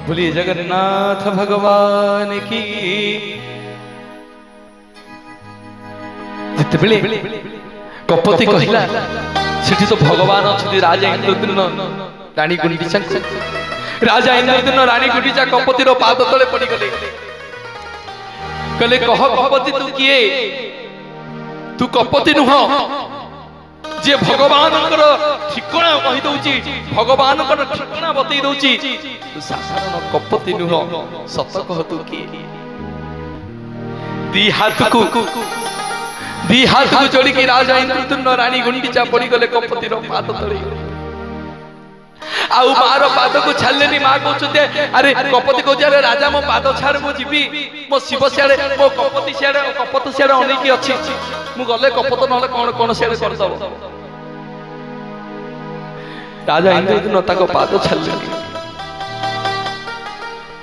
बोलिए जगन्नाथ भगवान की। जितेबले कपति कहला सेठी तो भगवान अच्छे राजा इंद्रद्युम्न रानी गुंडीचा राजा इंद्रद्युम्न रानी गुंडीचा कपतिर पाद तले पड़ी गले कहले कह कपति तू किए तू कपति नुह जे भगवान ठिकणा कही दउची भगवान ठिकणा बतई दउची तू साधारण कपति नुह सत कह तू किए दी हाथ को जोड़ी की राजा इंद्रद्युम्न रानी गुंडीचा पड़ी गले कपतिर पाद तले आउ मार पाद को छाड़लेनी माँ कहते अरे कपति कहते अरे राजा मो पाद छाड़ मु जीवी मो शिव सियाड़े मो कपति सियाड़े कपत सियाड़े अनेक अच्छी मु गले कपत ना कौन कौन सियाड़े करदब राजा इंद्रद्युम्न ताको पाद छाड़लेनी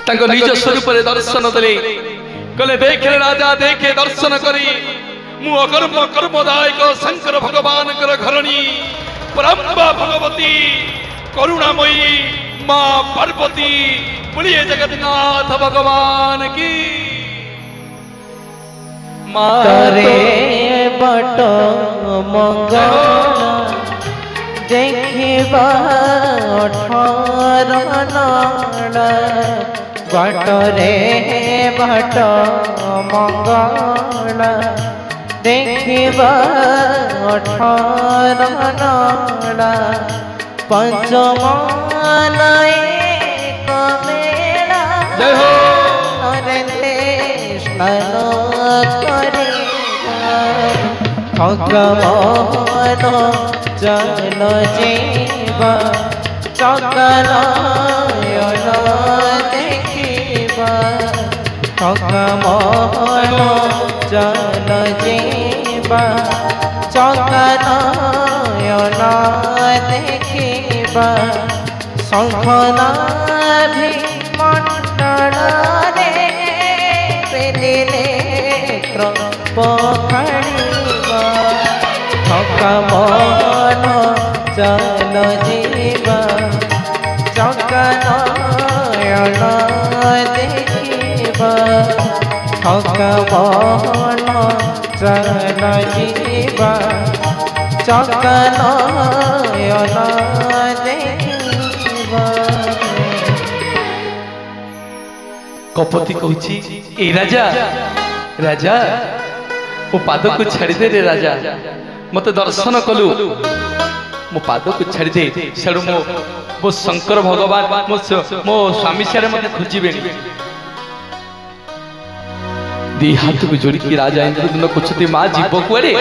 ताको निज स्वरूप रे दर्शन देले कहले देख राजा देखे दर्शन करी मु अकर्म कर्मदायक शंकर भगवान कर घरणी परम्बा भगवती करुणामयी माँ पार्वती बोलिए जगन्नाथ भगवान की। मारे बट मंगल देखिबा 18 बटरे बट मंगल देखिबा 18 पंचमान एक मेला नरेंद्र स्नान भगवान जन जीवा चकनयन देखिबा भगवान जन जीवा चकनयन देखिबा शंखनाभि मंडल रे पेलिले पखाड़िबा भगवान जन जीवा चकनयन देखिबा भगवान जन जीवा चकनयन देखिबा। कपति कहूची ए राजा राजा मो पाद को छाड़ी दे रे राजा मत दर्शन कलु मो पाद को छाड़ी दे सेडु मो शंकर भगवान मो स्वामी सियारे मत खोजिबे दी हाथ को जोड़ी की राजा इंद्रद्युम्न कुछती मां जीव कुआडे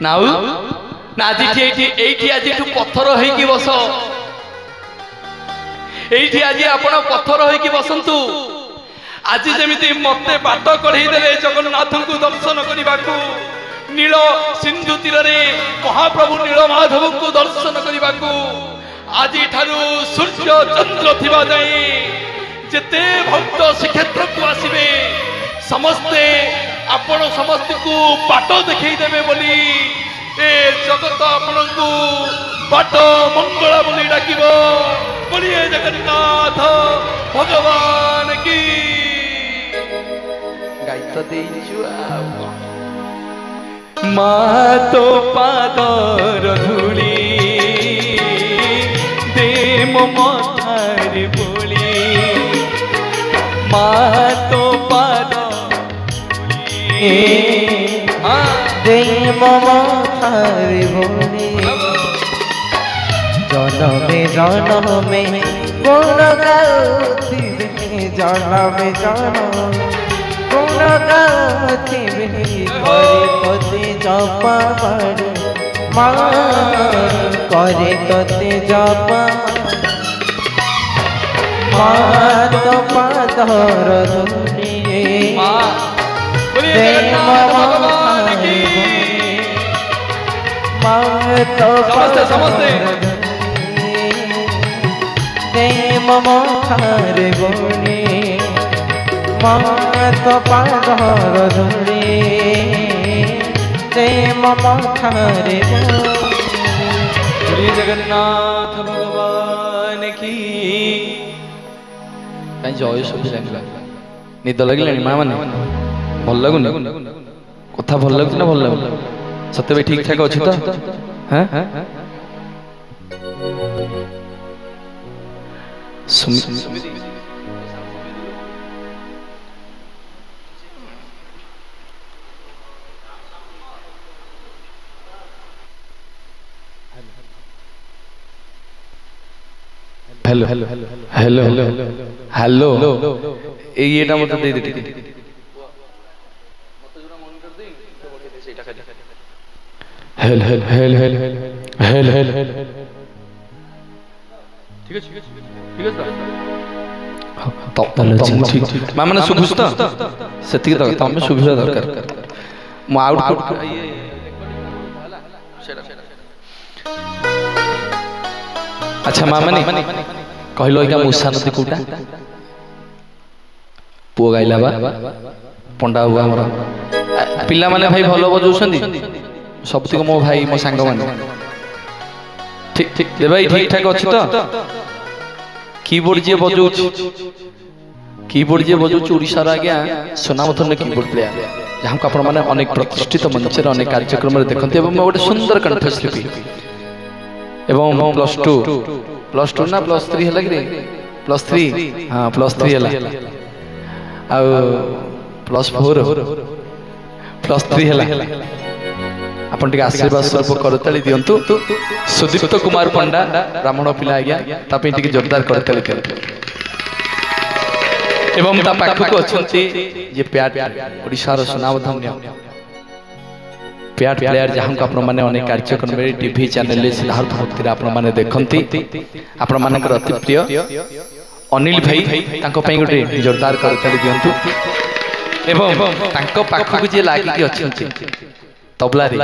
नाउ ना जी एठी आज पत्थर होई बस एठी आज आपण पत्थर होई बसंतु आज जमीती मते बाट कढ़ई देले जगन्नाथ को दर्शन करने को नील सिंधु तीर रे महाप्रभु नीलमाधव को दर्शन करने को आज ठारू सूर्य चंद्र थिबा जाए जेते भक्त श्रीक्षेत्र को आसीबे समस्ते आपण समस्त को बाट देखई देबे बोली ए जगत आपण को बाट मंगला बोली डाकिबो बोलिए जगन्नाथ भगवान की। गाइता देइछु माँ तो पादर धूली दे मो मथार बोली माँ तो दे मो मथार बोली जनमे जनमे गुण गाउथिबे जनमे जनमे गुण गाउथिबे करे तोते जपा मारे माँ करे तोते जपा माँ तो पादर धूलिए दे भगवान की। माँ तो पादर दे मथार बोली माँ तो पादर धूली दे मथार बोली जगन्नाथ भगवान की। କାଇଁ ଜୟ ଶୁଭିଲାନି ନିଦ ଲାଗିଲାଣି ମା ମାନେ ଭଲ ଲାଗୁନି କଥା ଭଲ ଲାଗୁଛି ନା ଭଲ ଲାଗୁନି ସତେ ବି ଠିକ ଠାକ ଅଛି ତ ହାଁ हेलो हेलो हेलो हेलो एटा मत दे दे हेल हेल हेल हेल हेल हेल हेल ठीक है ठीक है ठीक मां माने सुबुस त सेति त तमे सुबिरा दरकार मु आउटपुट अच्छा मां माने कहलो एका मुसा नदी कोटा पुओ गाइला बा पंडा हुआ हमर पिला माने भाई भलो बजौछंदी सबतिक मो भाई मो सांग माने ठीक ठीक दे भाई ठीक ठाक अछि त कीबोर्ड जे बजौछ ओडिसा रा गया सोनामथन कीबोर्ड प्लेयर जहां को आपण माने अनेक प्रतिष्ठित मंच रे अनेक कार्यक्रम रे देखंती एवं गोटे सुंदर कंठशिल्पी एवं प्लस टू ना प्लस 3 हला कि प्लस 3 हां प्लस 3 हला आ प्लस 4 प्लस 3 हला आपण टिक आशीर्वाद स्वरूप करताली दियंतु सुदीप्त कुमार पंडा ब्राह्मण पिला आज्ञा तापे टिक जोरदार करताली दियंतु एवं ता पाखको अछंती जे प्याट ओडिसा रो सुनामधन्य प्याट प्लेयर जहां को आपण माने अनेक कार्यक्रम में टीवी चैनल ले सिद्धार्थ भक्ति रे आपण माने देखंती आपण माने कर अति प्रिय अनिल भाई तांको पई गोटे जोरदार करताली दियंतु एवं तांको पाखको जे लागि कि अछंती तबला रे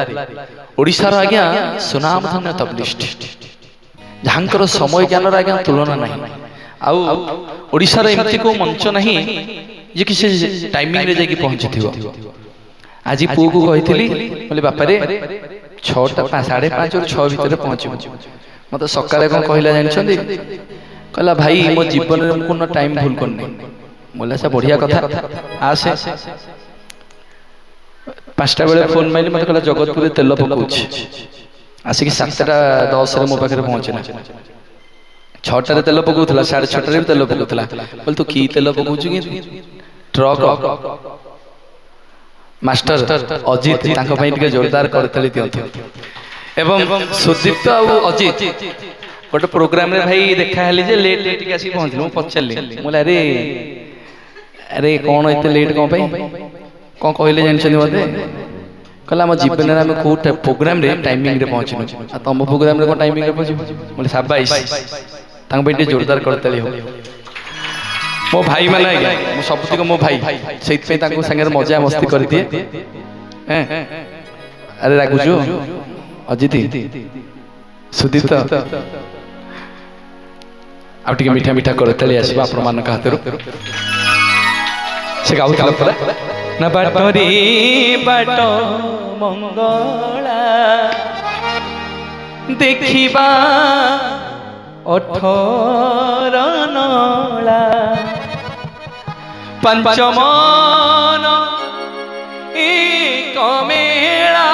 ओडिसा रो आज्ञा सुनामधन्य तबलिस्ट जहांकर समय ज्ञान रे आज्ञा तुलना नाही आउ ओडिसा रे एमती को मंच नाही जे कि से टाइमिंग रे जाकी पहुंची थिवो आज पु को कहितली बोले बापा रे 6टा 5:30 और 6 भीतर पहुंचबो मते सकाळे कोन कहिला जानिछंदी कहला भाई मो जीवन रे कोनो टाइम भूल करने बोला से बढ़िया कथा आसे 5टा बेले फोन माइली मते कहला जगतपुर तेल पकाउछ आसी कि 7:10 रे मो पाखरे पहुंचना 6टा रे तेल पकाउथला 6:30 रे तेल पकाउथला बोल तू की तेल पकाउछ कि ट्रक मास्टर अजित तांको पई टिके जोरदार करतली दियंतु एवं सुदीप्त आ अजित गोटे प्रोग्राम रे भाई देखा हली जे लेट टिके आसी पहुंचलु पछली मोला अरे कोन एते लेट कोन पई कोन कहले जानछनी मते कहला हम जीवन रे हम को प्रोग्राम रे टाइमिंग रे पहुंचनु आ तम प्रोग्राम रे कोन टाइमिंग रे पहुंची मोले 27 तांको पई टिके जोरदार करतली हो मो भाई माने आज्ञा मो सबतिक मो भाई सेत पे ताको संगे मजा मस्ती कर दिए हैं अरे रागुजो अजित सुदीप्त आ टिके मीठा मीठा करतली आसीबा आपण मान का हातरो से गाउ तला परा ना बाटरी बाट मंगला देखिबा 18 नला पंचमन एक मेला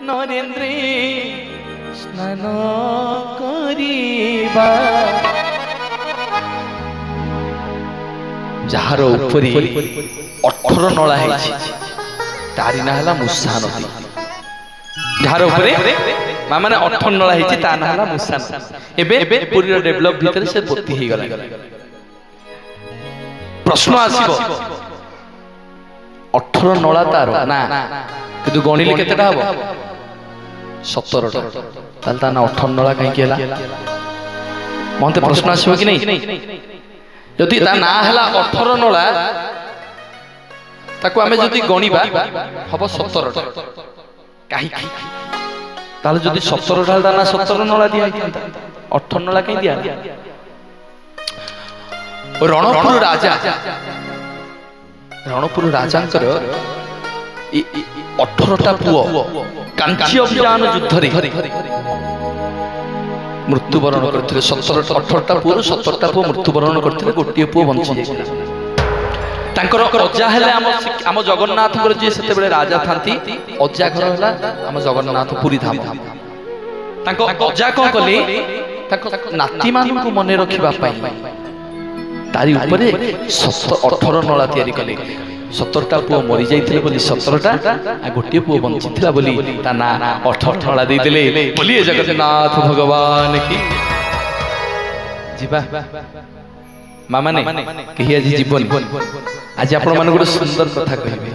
नरेंद्र स्नान करिबा जहार उपरी 18 नला है तारी ना हला मुसा नदी जहार उपरे माने 18 नला है ता ना हला मुसा एबे पूरी डेवलप भीतर से पोती ही गला प्रश्न आसीबो 18 नला तार ना किदु गणिले केतेटा हबो 17 टा ताल ता ना 18 नला काई केला मते प्रश्न आसीबो कि नहीं जदि ता ना हला 18 नला ताको हमें जदि गणिबा हबो 17 टा काई ताले जदि 17 टा ना 17 नला दिया 18 नला काई दिया रणपुर राजा 18टा पुओ कांची अभियान युद्ध रे ମୃତ୍ୟୁବରଣ କରିଥିଲେ। 18ଟା ପୁଅରୁ 17ଟା ପୁଅ ମୃତ୍ୟୁବରଣ କରିଥିଲେ, ଗୋଟିଏ ପୁଅ ବଞ୍ଚି ଯାଇଥିଲା। ତାଙ୍କର ଅଜା ହେଲେ ଆମ ଜଗନ୍ନାଥଙ୍କର ଯିଏ ସେତେବେଳେ ରାଜା ଥାନ୍ତି, ଅଜା ଘର ହେଲା ଆମ ଜଗନ୍ନାଥ ପୁରୀ ଧାମ। ତାଙ୍କ ଅଜା କଣ କଲେ, ତାଙ୍କ ନାତିମାନଙ୍କୁ ମନେ ରଖିବା ପାଇଁ ତାରି ଉପରେ 18 ନଳା ତିଆରି କଲେ। 17ଟା ପୁଅ ମରି ଯାଇଥିଲେ ବୋଲି 17ଟା, ଆଉ ଗୋଟିଏ ପୁଅ ବଞ୍ଚିଥିଲା ବୋଲି ତା ନାଁ 18 ନଳା ଦେଇଦେଲେ। ବୋଲିଏ ଜଗନ୍ନାଥ ଭଗବାନ କି। ଯିବା ମା ମାନେ କେହି ଆଜି ଯିବନି। ଆଜି ଆପଣ ମାନଙ୍କୁ ଗୋଟେ ସୁନ୍ଦର କଥା କହିବି।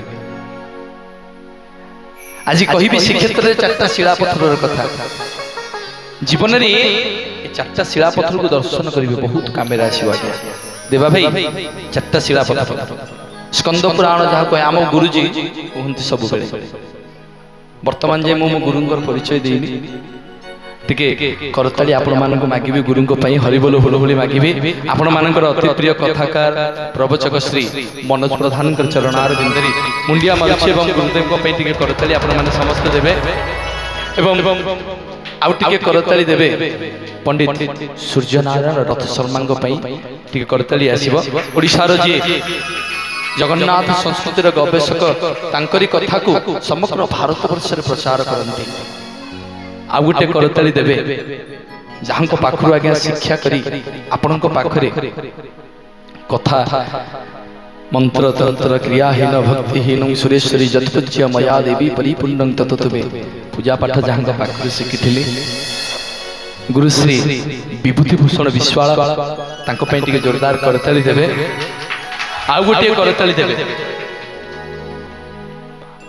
ଆଜି କହିବି ଶ୍ରୀକ୍ଷେତ୍ରରେ 4ଟା ଶିଳାପଥରର କଥା। ଜୀବନରେ ଏ 4ଟା ଶିଳାପଥରକୁ ଦର୍ଶନ କରିବେ, ବହୁତ କାମରେ ଆସିବ। ଦେବା ଭାଇ 4ଟା ଶିଳାପଥର ସ୍କନ୍ଦ ପୁରାଣ ଯାହା କହେ, ଆମ ଗୁରୁଜୀ କୁହନ୍ତି ସବୁବେଳେ। ବର୍ତ୍ତମାନ ଯାଏ ମୁଁ ମୋ ଗୁରୁଙ୍କର ପରିଚୟ ଦେଇନି, ଟିକେ କରତାଳି ଆପଣ ମାନଙ୍କୁ ମାଗିବି, ଗୁରୁଙ୍କ ପାଇଁ ହରିବୋଲ ହୁଳହୁଳି ମାଗିବି। ଆପଣ ମାନଙ୍କର ଅତି ପ୍ରିୟ କଥାକାର ପ୍ରବଚକ ଶ୍ରୀ ମନୋଜ ପ୍ରଧାନଙ୍କର ଚରଣାର ବିନ୍ଦରେ ମୁଣ୍ଡିଆ ମାରୁଛି ଏବଂ ଗୁରୁଦେବଙ୍କ ପାଇଁ ଟିକେ କରତାଳି ଆପଣ ମାନେ ସମସ୍ତେ ଦେବେ। ଏବଂ ଆଉ ଟିକେ କରତାଳି ଦେବେ ପଣ୍ଡିତ ସୂର୍ଯ୍ୟନାରାୟଣ ରଥ ଶର୍ମାଙ୍କ ପାଇଁ ଟିକେ କରତାଳି ଆସିବ। ଓଡ଼ିଶାର ଯିଏ ଜଗନ୍ନାଥ ସଂସ୍କୃତିର ଗବେଷକ, ତାଙ୍କରି କଥାକୁ ସମଗ୍ର ଭାରତ ବର୍ଷରେ ପ୍ରଚାର କରନ୍ତି। ଆଉ ଗୋଟେ କରତାଳି ଦେବେ ଯାହାଙ୍କ ପାଖରୁ ଆଜ୍ଞା ଶିକ୍ଷା କରି ଆପଣଙ୍କ ପାଖରେ କଥା ମନ୍ତ୍ର ତନ୍ତ୍ର କ୍ରିୟାହୀନ ଭକ୍ତିହୀନ ସୁରେଶ୍ୱରୀ ଯତ୍ପୂଜ୍ୟ ମୟା ଦେବୀ ପରିପୂର୍ଣ୍ଣଂ ତତୋତମେ। ପୂଜା ପାଠ ଯାହାଙ୍କ ପାଖରୁ ଶିଖିଥିଲେ ଗୁରୁଶ୍ରୀ ବିଭୂତିଭୂଷଣ ବିଶ୍ୱାଳ, ତାଙ୍କ ପାଇଁ ଟିକେ ଜୋରଦାର କରତାଳି ଦେବେ। ଆଉ ଗୋଟିଏ କରତାଳି ଦେବେ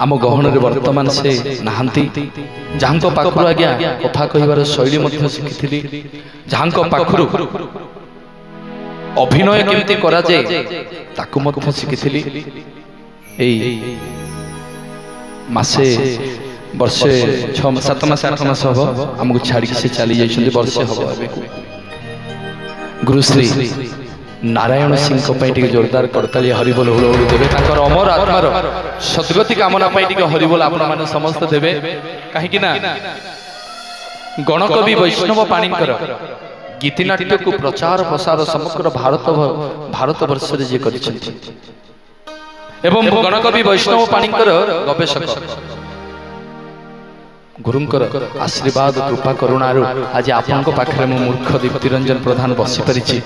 ଆମ ଗହଣରେ ବର୍ତ୍ତମାନ ସେ ନାହାନ୍ତି, ଯାହାଙ୍କ ପାଖରୁ ଆଜ୍ଞା କଥା କହିବାର ଶୈଳୀ ମଧ୍ୟ ଶିଖିଥିଲି, ଯାହାଙ୍କ ପାଖରୁ ଅଭିନୟ କେମିତି କରାଯାଏ ତାକୁ ମଧ୍ୟ ଶିଖିଥିଲି। ଏଇ ମାସେ ବର୍ଷେ 7 ମାସ 8 ମାସ ହବ ଆମକୁ ଛାଡ଼ିକି ସେ ଚାଲି ଯାଇଛନ୍ତି, ବର୍ଷେ ହବ ଏବେ। ଗୁରୁଶ୍ରୀ ନାରାୟଣ ସିଂଙ୍କ ପାଇଁ ଟିକେ ଜୋରଦାର କରତାଳି ହରିବୋଲ ହୁଳହୁଳି ଦେବେ। ତାଙ୍କର ଅମର ଆତ୍ମାର ସଦ୍ଗତି କାମନା ପାଇଁ ଟିକେ ହରିବୋଲ ଆପଣ ମାନେ ସମସ୍ତେ ଦେବେ। କାହିଁକି ନା ଗଣକବି ବୈଷ୍ଣବ ପାଣିଙ୍କର ଗୀତିନାଟ୍ୟକୁ ପ୍ରଚାର ପ୍ରସାର ସମଗ୍ର ଭାରତ ବର୍ଷରେ ଯିଏ କରିଛନ୍ତି ଏବଂ ଗଣକବି ବୈଷ୍ଣବ ପାଣିଙ୍କର ଗବେଷକ, ଗୁରୁଙ୍କର ଆଶୀର୍ବାଦ କୃପା କରୁଣାରୁ ଆଜି ଆପଣଙ୍କ ପାଖରେ ମୁଁ ମୂର୍ଖ ଦୀପ୍ତିରଞ୍ଜନ ପ୍ରଧାନ ବସିପାରିଛି।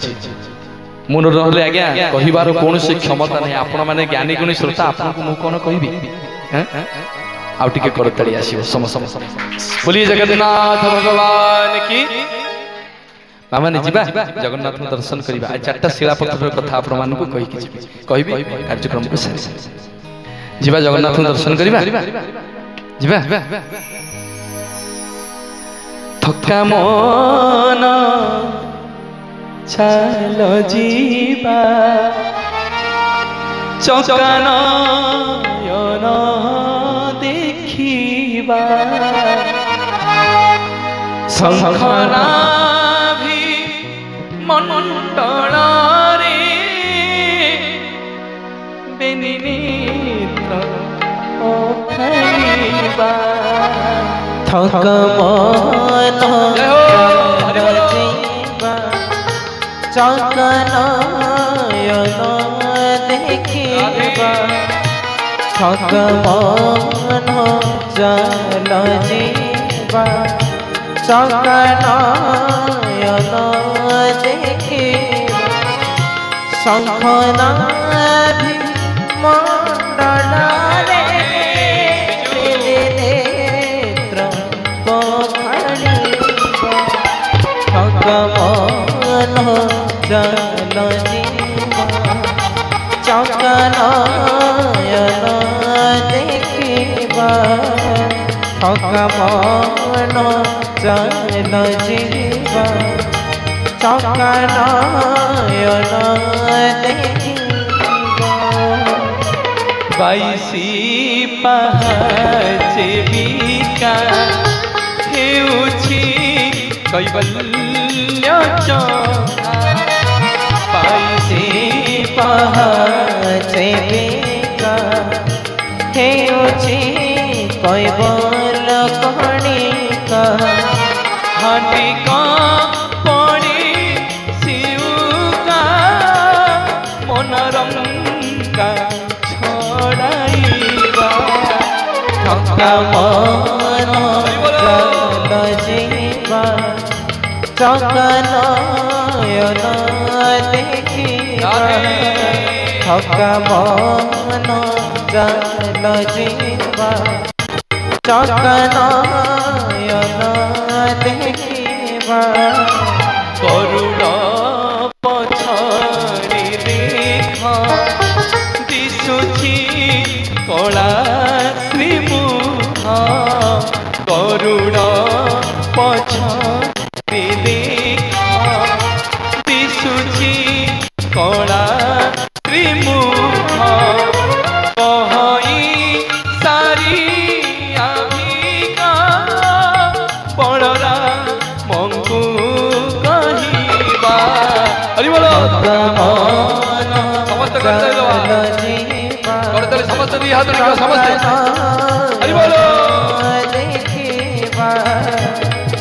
ମୁଁ ନହେଲେ ଆଜ୍ଞା କହିବାର କୌଣସି କ୍ଷମତା ନାହିଁ। ଆପଣ ମାନେ ଜ୍ଞାନୀ ଗୁଣୀ ଶ୍ରୋତା, ଆପଣଙ୍କୁ ମୁଁ କଣ କହିବି। ଆଉ ଟିକେ କରତାଳି ଆସିବ ସମସ୍ତେ। ବୋଲିଏ ଜଗନ୍ନାଥ ଭଗବାନ କି। ମାନେ ଯିବା ଜଗନ୍ନାଥଙ୍କ ଦର୍ଶନ କରିବା। 4ଟା ଶିଳାପଥରର କଥା ଆପଣ ମାନଙ୍କୁ କହିକି କହିବି କାର୍ଯ୍ୟକ୍ରମକୁ ସାରି ଯିବା ଜଗନ୍ନାଥଙ୍କ ଦର୍ଶନ କରିବା। ଯିବା ଥକା ମନ ଚାଲ ଯିବା, ଚକାନୟନ ଦେଖିବା, ଶଙ୍ଖନାଭି ମଣ୍ଡଳରେ ବେନି ନେତ୍ର ଓଖାଇବା। ଥକ ମନ ଚକନୟନ ଦେଖିବା, ଥକ ମନ ଚାଲ ଯିବା, ଚକନୟନ ଦେଖିବା, ଶଙ୍ଖନାଭି ମଣ୍ଡଳରେ ନେତ୍ର ପଖାଳିବା, ଥକ ମନ ଚାଲ ଯିବା, ଚକନୟନ ଦେଖିବା, ଥକ ମନ ଚାଲ ଯିବା, ଚକନୟନ ଦେଖିବା। 22 ପାହାଚେ ବିକା ହେଉଛି କୈବଲ୍ୟ ଚକା। 22 ପାହାଚେ ବିକା ହେଉଛି କୈବଲ୍ୟ କଣିକା। ହାଣ୍ଡି ଥକା ମନ ଚାଲ ଯିବା ଚକା ନୟନ ଦେଖିବା ଥକା ମନ ଚାଲ ଯିବା ଚକା ନୟନ ଦେଖିବା କରୁଣ ପଛରେ ଦେଖ ଦିଶୁଛି କଳା ଶ୍ରୀମୁଖ କରୁଣ ପଛରେ ଦେଖ ଦିଶୁଛି କଳା ଶ୍ରୀମୁଖ କହଇ ସାରି ଆଭିକା ବଳରା ମଙ୍କୁ କହିବା ହରି ବୋଲ ସମସ୍ତେ କରିଦେଲେ ସମସ୍ତେ ଦି ହାତ ଉଠାଅ ସମସ୍ତେ ହରି ବୋଲ ଦେଖିବା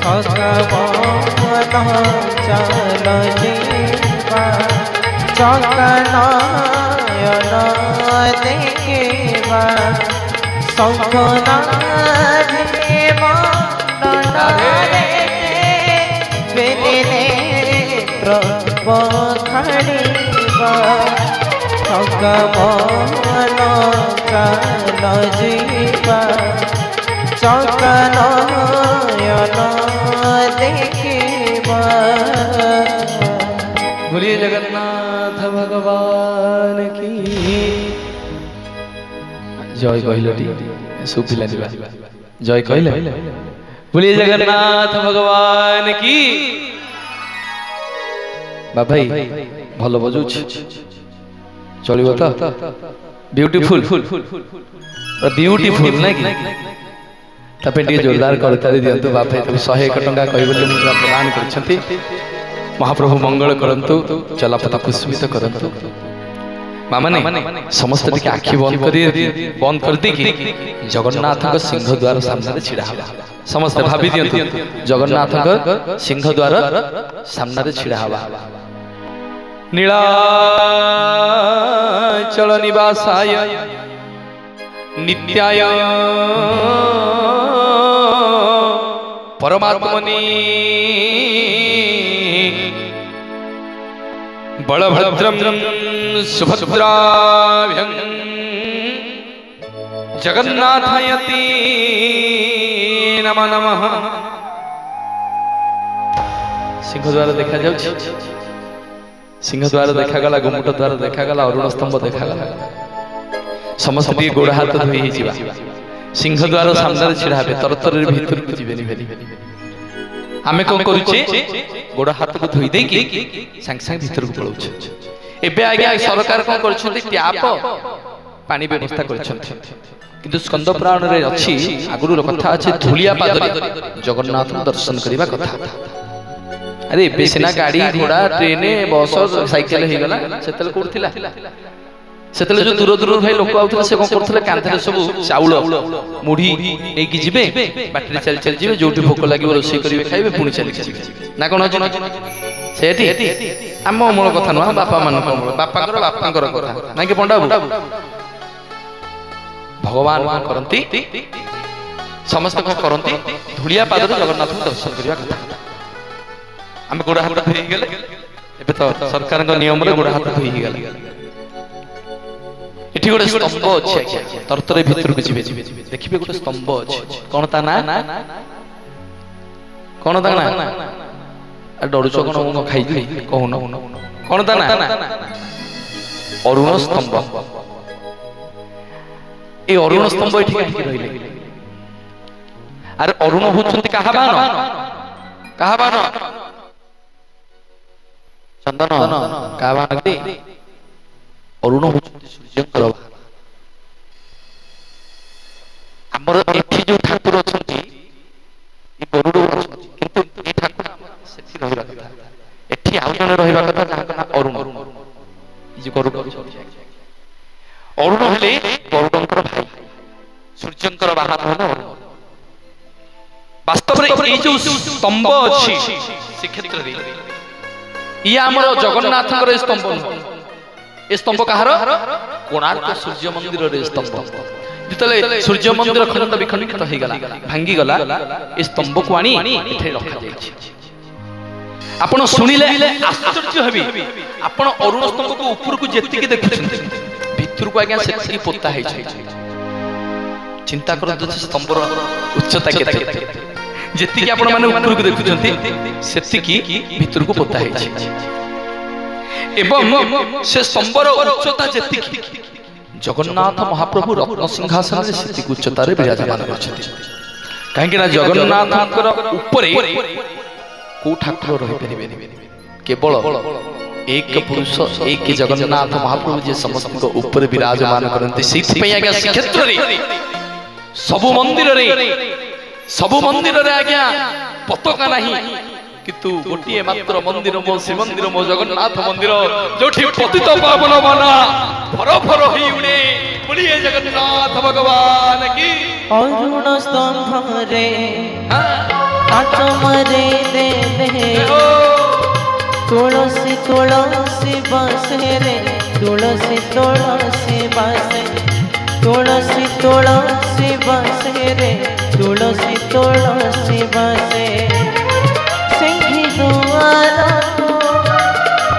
ଥକା ମନ ଚାଲ ଯିବା ଚକା ନୟନ ଦେଖିବା ସପନାରେ ମଣ୍ଡଳରେ ବେନେତ୍ର ପଖାଳିବା ଥକା ମନ ଚାଲ ଯିବା ଚକା ନୟନ ଦେଖିବା बोलिए जगन्नाथ भगवान की जय कहलटी सुपिला दिबा जय कहले बोलिए जगन्नाथ भगवान की बाबा भलो बजुछ चलिबो त ब्यूटीफुल ब्यूटीफुल ना कि तपे टिके जोरदार करताली दियंतु बाबा 101 टंका कहबले मुद्रा प्रदान करछंती महाप्रभु मंगल करंतु चलापथा पुष्पित करंतु मामाने समस्त टिके आखि बंद कर दी कि जगन्नाथ को सिंह द्वार सामने छिड़ा हवा समस्त भाबी दियंतु जगन्नाथ को सिंह द्वार सामने छिड़ा हवा नीलाचल निवासाय नित्याय परमात्मनि बलभद्रं सुभद्राभ्यं जगन्नाथायति नमः नमः सिंह द्वार देखा जाउछि सिंह द्वार देखा गला गुम्मट द्वार देखा गला अरुण स्तंभ देखा गला समस्त टी गोड़ हाथ धोई ही जिबा सिंह द्वार सामने छिड़ा हेबे तरतर भीतर को जिबेनी भेली आमे को करूचे गोड़ हाथ को धोई दे कि संग संग भीतर को पळौछ एबे आगे सरकार कोन करछथि ट्याप पानी व्यवस्था करछथि किंतु स्कंद पुराण रे अछि आगुरु कथा अछि धुलिया पादरे जगन्नाथ दर्शन करिबा कथा अरे एबे सिना गाड़ी घोड़ा ट्रेन बस साइकिल हे गला सेतल कोठथिला सेतले जो दूर दूर भाई लोक आउथले से कोन करथले कांथले सब चाउल मुढी नै कि जिबे बैटरी चल चल जिबे जोटी भोक लागिबो रोसई करिवे खाइबे पुनी चली जिबे ना कोन अछि सेठी हम मोर कथा न बापा मान बापा कर कथा ना कि पंडा भगवान करंती समस्त को करंती धुलिया पादर जगन्नाथ दर्शन करिवा कथा हम गोड़ हाथ धोई गेले एबे तो सरकार को नियम रे गोड़ हाथ धोई गेले एठी गोटे स्तंभ अछि तरतरे भीतर को जिबे देखिबे गोटे स्तंभ अछि कोन ता ना कोन ता ना डरुचो कोन मो खाइ दी कहू न कोन ता ना अरुण स्तंभ ए अरुण स्तंभ एठी के रहिले अरे अरुण होचंती कहा बान चंदन कहा बान अरुण होचंती सूर्यंकर हमर एठी जो ठाकुर अछंती ई गरुड़ अछंती किंतु ए ठाकुर सेठी रहबा कथा एठी आउ जने रहबा कथा जाहा ना अरुण ई जे गरुड़ अरुण हेले गरुड़ंकर भाई सूर्यंकर बाहन होला अरुण वास्तव रे ए जो स्तंभ अछि से क्षेत्र रे ई हमर जगन्नाथकर स्तंभ ए स्तंभ कहार कोणार्क सूर्य मंदिर रे स्तंभ ଯେତେବେଳେ ସୂର୍ଯ୍ୟ ମନ୍ଦିର ଖଣ୍ଡ ବିଖଣ୍ଡିତ ହେଇଗଲା ଭାଙ୍ଗିଗଲା ଏ ସ୍ତମ୍ଭକୁ ଆଣି ଏଠାରେ ରଖାଯାଇଛି। ଆପଣ ଶୁଣିଲେ ଆଶ୍ଚର୍ଯ୍ୟ ହେବେ। ଆପଣ ଅରୁଣ ସ୍ତମ୍ଭକୁ ଉପରକୁ ଯେତିକି ଦେଖୁଛନ୍ତି ଭିତରକୁ ଆଜ୍ଞା ସେତିକି ପୋତା ହେଇଛି। ଚିନ୍ତା କରନ୍ତୁ ସ୍ତମ୍ଭର ଉଚ୍ଚତା କେତେ। ଯେତିକି ଆପଣ ମାନେ ଉପରକୁ ଦେଖୁଛନ୍ତି ସେତିକି ଭିତରକୁ ପୋତା ହେଇଛି ଏବଂ ସେ ସ୍ତମ୍ଭର ଉଚ୍ଚତା ଯେତିକି ଜଗନ୍ନାଥ ମହାପ୍ରଭୁ ରତ୍ନ ସିଂହାସନରେ ସେତିକି ଉଚ୍ଚତାରେ ବିରାଜମାନ ଅଛନ୍ତି। କାହିଁକି ନା ଜଗନ୍ନାଥଙ୍କର ଉପରେ କୋଉ ଠାକୁର ରହିପାରିବେନି, କେବଳ ଏକ ପୁରୁଷ ଏକ ଜଗନ୍ନାଥ ମହାପ୍ରଭୁ ଯେ ସମସ୍ତଙ୍କ ଉପରେ ବିରାଜମାନ କରନ୍ତି। ସେଇଥିପାଇଁ ଆଜ୍ଞା ଶ୍ରୀକ୍ଷେତ୍ରରେ ସବୁ ମନ୍ଦିରରେ ଆଜ୍ଞା ପତାକା ନାହିଁ, କିନ୍ତୁ ଗୋଟିଏ ମାତ୍ର ମନ୍ଦିର ମୋ ଶ୍ରୀମନ୍ଦିର ମୋ ଜଗନ୍ନାଥ ମନ୍ଦିର ଯୋଉଠି ପତିତ ପାବନ ମନା ଭର ଭର ହେଇ ଉଡ଼େ। ବୋଲିଏ ଜଗନ୍ନାଥ ଭଗବାନ କି। ଅରୁଣ ସ୍ତମ୍ଭରେ ଆତ୍ମରେ ଦେଲେ ତୁଳସୀ ତୁଳସୀ ବସେ ରେ ତୁଳସୀ ତୁଳସୀ ବସେ ତୁଳସୀ ତୁଳସୀ ବସେ ରେ ତୁଳସୀ ତୁଳସୀ ବସେ ସିଂହି ଦୁଆରକୁ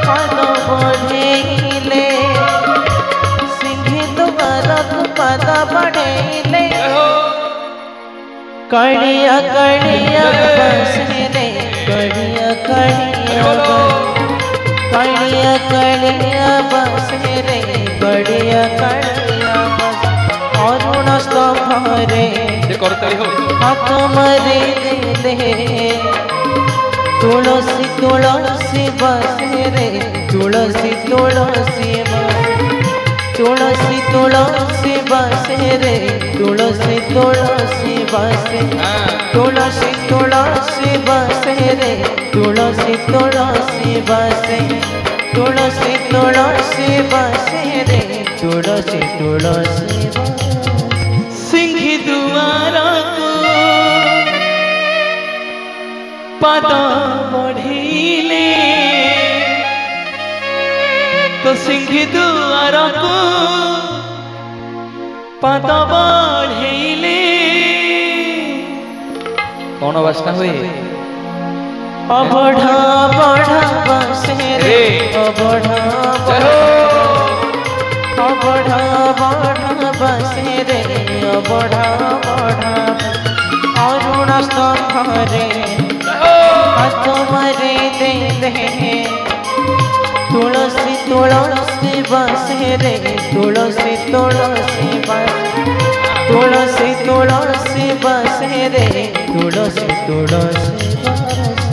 ପାଦ ବଢ଼େଇଲେ ସିଂହି ଦୁଆରକୁ ପାଦ ବଢ଼େଇଲେ कड़िया कड़िया बसे रे कड़िया कड़िया कड़िया कड़िया बसे रे कड़िया कड़िया अरुण स्तंभरे आत्मरे दे तुलसी तुलसी बसे रे तुलसी तुलसी तुलसी तुलसी बसे रे तुलसी तुलसी बसे तुलसी तुलसी बसे रे तुलसी तुलसी बसे तुलसी तुलसी बसे रे तुलसी तुलसी सिंहि दुआर पद बढ़िले तो सिंहि दुआर को पद बढ़िले कौन वासना हुए अबढ़ा बढ़ा बसे रे अबढ़ा बढ़ा बसे रे अबढ़ा बढ़ा अरुण स्तंभरे आत्मरे दे तुलसी तुलसी बसे रे तुलसी तुलसी बसे तुलसी तुलसी बसे रे तुलसी तुलसी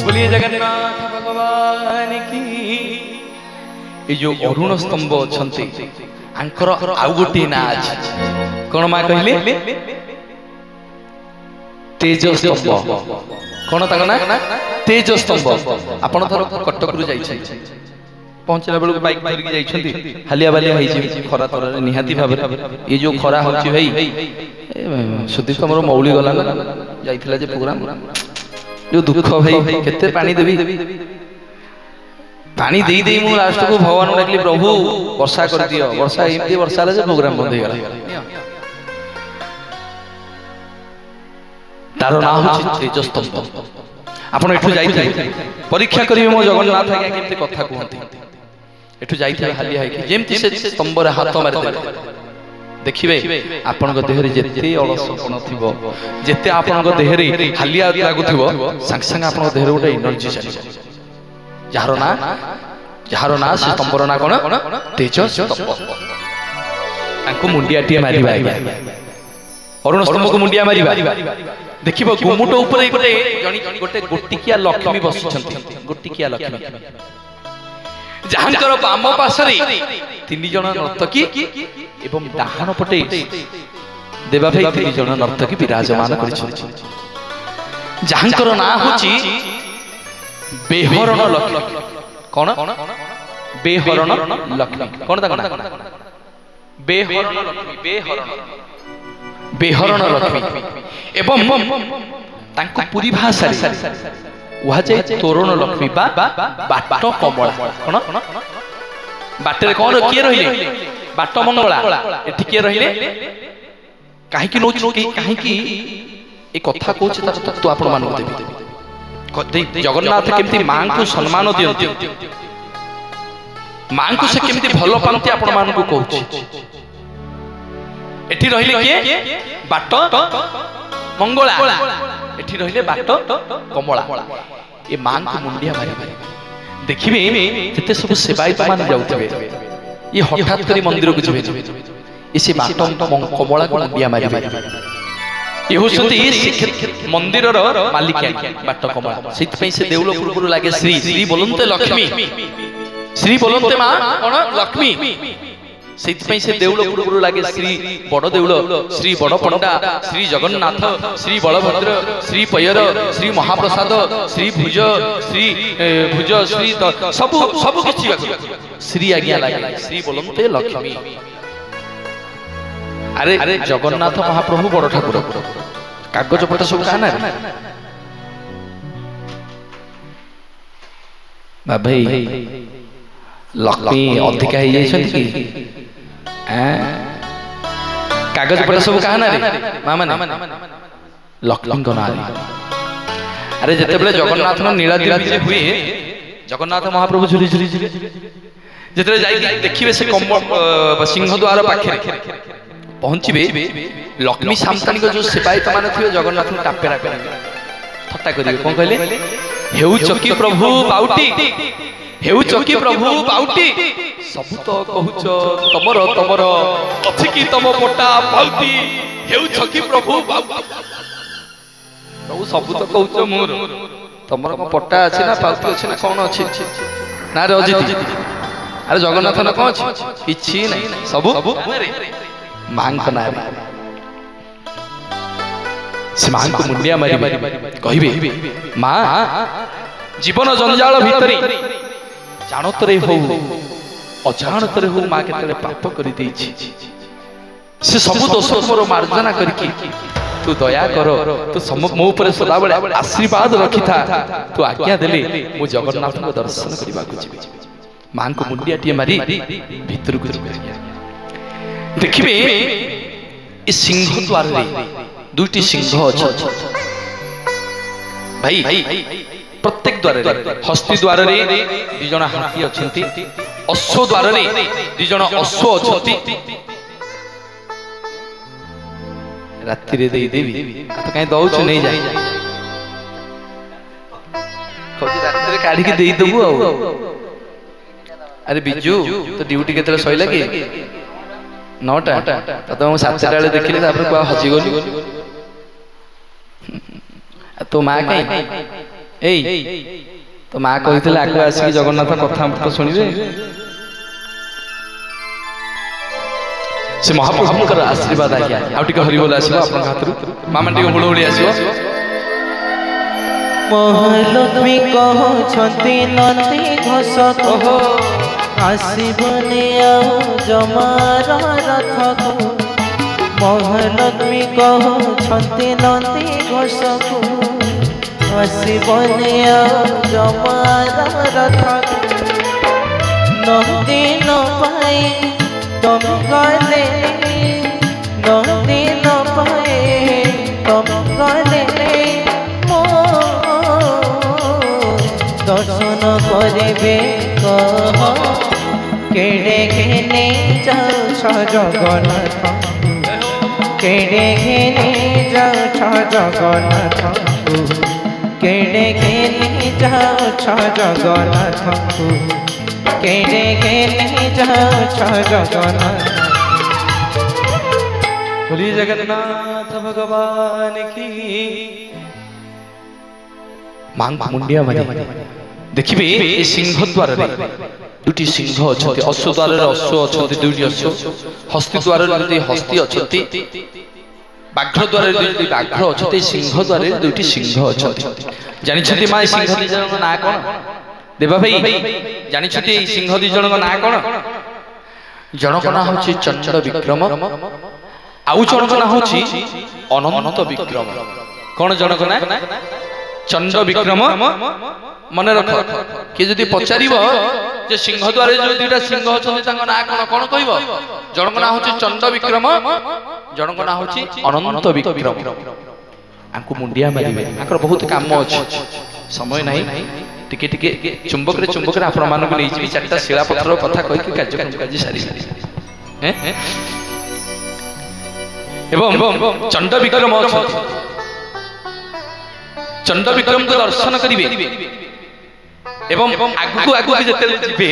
बोलिए जगन्नाथ भगवान की। ये जो अरुण स्तंभ छंती आंकर आउ गोटी ना अछि कोन मा कहले तेज स्तंभ कोन ताक ना तेज स्तंभ। आपण थर कटक रु जाई छै पहुंचला बेलू बाइक धरिक जाइछंती हालिया बालिया होई छै खरा तर निहाती भाबे ये जो खरा होछि भाई सुधी तमरो मौली गला जाइथिला जे प्रोग्राम जो दुख भाई केते पानी देबी पानी देई देई मु लास्ट को भगवान डाकली प्रभु वर्षा कर दियो वर्षा एमती वर्षा ले जे प्रोग्राम बंद हो गला। तारो नाम होछि तेज स्तंभ। आपण एठु जाइथिले परीक्षा करिवे मो जगन्नाथ आज्ञा केते कथा कहंती एठु जाइथिले हालिया है कि जेमती से स्तंभ रे हाथ मारि देबे देखिबे आपनक देहरे जेते अलसपन थिबो जेते आपनक देहरे हालिया लागुथिबो संग संग आपनक देहरे गोटे एनर्जी चली जहारो ना से स्तंभर ना कोन तेज स्तंभ। तांको मुंडियाटिए मारिबा अरुण स्तंभ को मुंडिया मारिबा देखिबो गुमुट ऊपर गोटे गोटिकिया लक्ष्मी बसिछंती गोटिकिया लक्ष्मी जहांकर बाम पासरे तीन जण नर्तकी एवं डाहाण पटे देवा भाई तीन जण नर्तकी विराजमान करिछंती जहांकर ना होची बेहरण लक्ष्मी कोन बेहरण लक्ष्मी कोन ता कोन बेहरण लक्ष्मी बेहरण लक्ष्मी एवं तांको पूरी भाषा वहा जाय तोरण लक्ष्मी बा बाट कमला कोन बाटे रे कोन किए रहिले बाट मंगला एठी किए रहिले କାହିଁକି ନଉଛୁ କାହିଁକି ଏ କଥା କହୁଛି ତାର ତତ୍ତ୍ୱ ଆପଣ ମାନଙ୍କୁ ଦେବି। ଜଗନ୍ନାଥ କେମିତି ମାଙ୍କୁ ସମ୍ମାନ ଦିଅନ୍ତି, ମାଙ୍କୁ ସେ କେମିତି ଭଲ ପାଆନ୍ତି ଆପଣ ମାନଙ୍କୁ କହୁଛି। ଏଠି ରହିଲେ କିଏ? ବାଟ ମଙ୍ଗଳା, ଏଠି ରହିଲେ ବାଟ କମଳା। ଏ ମାଙ୍କୁ ମୁଣ୍ଡିଆ ମାରିବେ, ଦେଖିବେ ଯେତେ ସବୁ ସେବାୟତ ମାନେ ଯାଉଥିବେ ଇଏ ହଠାତ୍ କରି ମନ୍ଦିରକୁ ଯିବେ, ସେ ବାଟ କମଳାକୁ ମୁଣ୍ଡିଆ ମାରିବେ। ଏ ହେଉଛନ୍ତି ମନ୍ଦିରର ମାଲିକା ବାଟ କମଳା। ସେଇଥିପାଇଁ ସେ ଦେଉଳ ପୂର୍ବରୁ ଲାଗେ ଶ୍ରୀ ଶ୍ରୀ ବୋଲନ୍ତେ ଲକ୍ଷ୍ମୀ, ଶ୍ରୀ ବୋଲନ୍ତେ ମା କଣ ଲକ୍ଷ୍ମୀ। ସେଇଥିପାଇଁ ସେ ଦେଉଳ ପୂର୍ବରୁ ଲାଗେ ଶ୍ରୀ ବଡ଼ ଦେଉଳ, ଶ୍ରୀ ବଡ଼ ପଣ୍ଡା, ଶ୍ରୀ ଜଗନ୍ନାଥ, ଶ୍ରୀ ବଳଭଦ୍ର, ଶ୍ରୀ ପୟର, ଶ୍ରୀ ମହାପ୍ରସାଦ, ଶ୍ରୀ ଭୁଜ, ଶ୍ରୀ ଭୁଜ, ଶ୍ରୀ ସବୁ ସବୁ କିଛି ଶ୍ରୀ ଆଜ୍ଞା ଲାଗେ, ଶ୍ରୀ ବୋଲନ୍ତେ ଲକ୍ଷ୍ମୀ। ଆରେ ଜଗନ୍ନାଥ ମହାପ୍ରଭୁ ବଡ଼ ଠାକୁର, କାଗଜ ପତ୍ର ସବୁ କାହା ନାଁରେ? ଭାଇ ଲକ୍ଷ୍ମୀ ଅଧିକା ହେଇଯାଇଛନ୍ତି କି? କାଗଜ ପତ୍ର ସବୁ କାହା ନାଁରେ? ମା ମାନେ ଲକ୍ଷ୍ମୀଙ୍କ ନାଁରେ। ଆରେ ଯେତେବେଳେ ଜଗନ୍ନାଥଙ୍କ ନୀଳାଦ୍ରି ହୁଏ, ଜଗନ୍ନାଥ ମହାପ୍ରଭୁ ଝୁରି ଝୁରି ଝୁରି ଯେତେବେଳେ ଯାଇକି ଦେଖିବେ ସେ ସିଂହଦ୍ୱାର ପାଖରେ ପହଞ୍ଚିବେ, ଲକ୍ଷ୍ମୀ ସାନ୍ତାଣିକ ଯୋଉ ସେବାୟତ ମାନେ ଥିବେ ଜଗନ୍ନାଥଙ୍କୁ ଟାପେରା କରିବେ, ଥଟ୍ଟା କରିବେ। କଣ କହିଲେ? ହେଉଛ କି ପ୍ରଭୁ ବାଉଟି, ହେଉଛ କି ପ୍ରଭୁ ବାଉଟି, ସବୁ ତ କହୁଛ ତମର ତମର ଅଛି କି ତମ ପଟା ପାଉଟି, ହେଉଛ କି ପ୍ରଭୁ ବାଉଟି। ପ୍ରଭୁ ସବୁ ତ କହୁଛ ମୋର, ତମର କଣ ପଟା ଅଛି ନା ପାଉଟି ଅଛି ନା କଣ ଅଛି? ନା ରେ ଅଜିତ, ଆରେ ଜଗନ୍ନାଥ ନା କଣ ଅଛି? କିଛି ନାହିଁ, ସବୁ ମାଙ୍କ ନାଁରେ। ସେ ମାଙ୍କୁ ମୁଣ୍ଡିଆ ମାରିବେ, କହିବେ ମା ଜୀବନ ଜଞ୍ଜାଳ ଭିତରେ ଜାଣତରେ ହଉ ଅଜାଣତରେ ହଉ ମା କେତେବେଳେ ପାପ କରିଦେଇଛି, ସେ ସବୁ ଦୋଷ ମୋର ମାର୍ଜନା କରିକି ତୁ ଦୟା କର, ତୁ ମୋ ଉପରେ ସଦାବେଳେ ଆଶୀର୍ବାଦ ରଖିଥା, ତୁ ଆଜ୍ଞା ଦେଲେ ମୁଁ ଜଗନ୍ନାଥଙ୍କ ଦର୍ଶନ କରିବାକୁ ଯିବି। ମାଙ୍କୁ ମୁଣ୍ଡିଆଟିଏ ମାରି ଭିତରକୁ ଯିବେ। ଦେଖିବେ ଏ ସିଂହ ଦ୍ୱାରରେ ଦୁଇଟି ସିଂହ ଅଛନ୍ତି ଭାଇ। ପ୍ରତ୍ୟେକ ଦ୍ୱାରରେ, ହସ୍ତି ଦ୍ୱାରରେ ଦି ଜଣ ହାତୀ ଅଛନ୍ତି, ଅଶ୍ୱ ଦ୍ୱାରରେ ଦି ଜଣ ଅଶ୍ୱ ଅଛନ୍ତି। ରାତିରେ ଦେଇଦେବି କାହିଁ ଦଉଛୁ, ନେଇଯାଏ, ରାତିରେ କାଢିକି ଦେଇଦବୁ ଆଉ। ଆରେ ବିଜୁ ତ ଡ୍ୟୁଟି କେତେବେଳେ ସଇଲା କି? 9ଟା, ତତେ ମୁଁ 7ଟା ବେଳେ ଦେଖିଲି, ତାପରେ କୁଆ ହଜିଗଲି। ତୋ ମା କାଇଁ? ଏଇ ତୋ ମା କହିଥିଲେ ଆଗ ଆସିକି ଜଗନ୍ନାଥ କଥା ଶୁଣିବେ। ସେ ମହାପ୍ରଭୁଙ୍କର ଆଶୀର୍ବାଦ ଆଜ୍ଞା। ଆଉ ଟିକେ ହରିବୋଲ ଆସିବ ଆପଣଙ୍କ ହାତରୁ, ମାମା ଟିକେ ହୁଳହୁଳି ଆସିବ। ମହାଲକ୍ଷ୍ମୀ କହୁଛନ୍ତି ନନ୍ଦୀ ଘୋଷ ଆସିବନି ଆଉ ଜମାର ରଥକୁ। ମହାଲକ୍ଷ୍ମୀ କହୁଛନ୍ତି ନନ୍ଦୀ ଘୋଷକୁ ଆସିବନି ଆଉ ଜମାର ରଥକୁ। ନନ୍ଦୀ ନ ପାଇ ତମେ ଗଲେ, ନନ୍ଦୀ ନ ପାଇ ତମେ ଗଲେ, ଦର୍ଶନ କରିବେ କହ କେଡ଼େ ଘେନି ଯାଉଛ ଜଗନ୍ନାଥ, କେଡ଼େ ଘେନି ଯାଉଛ ଜଗନ୍ନାଥଙ୍କୁ, କେଡ଼େ ଘେନି ଯାଉଛ ଜଗନ୍ନାଥଙ୍କୁ, କେଡ଼େ ଘେନି ଯାଉଛ ଜଗନ୍ନାଥ। बोलिए जगन्नाथ भगवान की। मांग मुंडिया मारी देखिबे ए सिंह द्वार रे दुटी सिंह अछंती, अश्व द्वार रे अश्व अछंती दुटी अश्व, हस्ती द्वार रे दुटी हस्ती अछंती, बाघ द्वार रे दुटी बाघ अछंती, सिंह द्वार रे दुटी सिंह अछंती। जानि छथि मा सिंह दी जन ना कोन? देवा भाई जानि छथि सिंह दी जन ना कोन? जनक ना होछि चंड विक्रम, आउ जनक ना होछि अनंत विक्रम। कोन जनक ना? चंड विक्रम। मन रख, किए जदि पचारिबो जे सिंह द्वार जो दुटा सिंह अछंती तांको ना कोन कोन कहबो? जनक ना होछि चंड विक्रम, ଜଣଙ୍କ ନାଁ ହଉଛି ଅନନ୍ତ ବିକ୍ରମ। ଆଙ୍କୁ ମୁଣ୍ଡିଆ ମାରିବେ, ତାଙ୍କର ବହୁତ କାମ ଅଛି, ସମୟ ନାହିଁ। ଟିକେ ଟିକେ ଚୁମ୍ବକରେ ଚୁମ୍ବକରେ ଆପଣ ମାନଙ୍କୁ ନେଇଯିବି, ଚାରିଟା ଶିଳା ପଥର କଥା କହିକି କାର୍ଯ୍ୟକ୍ରମ କାର୍ଯ୍ୟ ସାରି ଏବଂ ଚଣ୍ଡ ବିକ୍ରମ ଅଛନ୍ତି। ଚଣ୍ଡ ବିକ୍ରମଙ୍କୁ ଦର୍ଶନ କରିବେ ଏବଂ ଆଗକୁ ଆଗକୁ ଯେତେବେଳେ ଯିବେ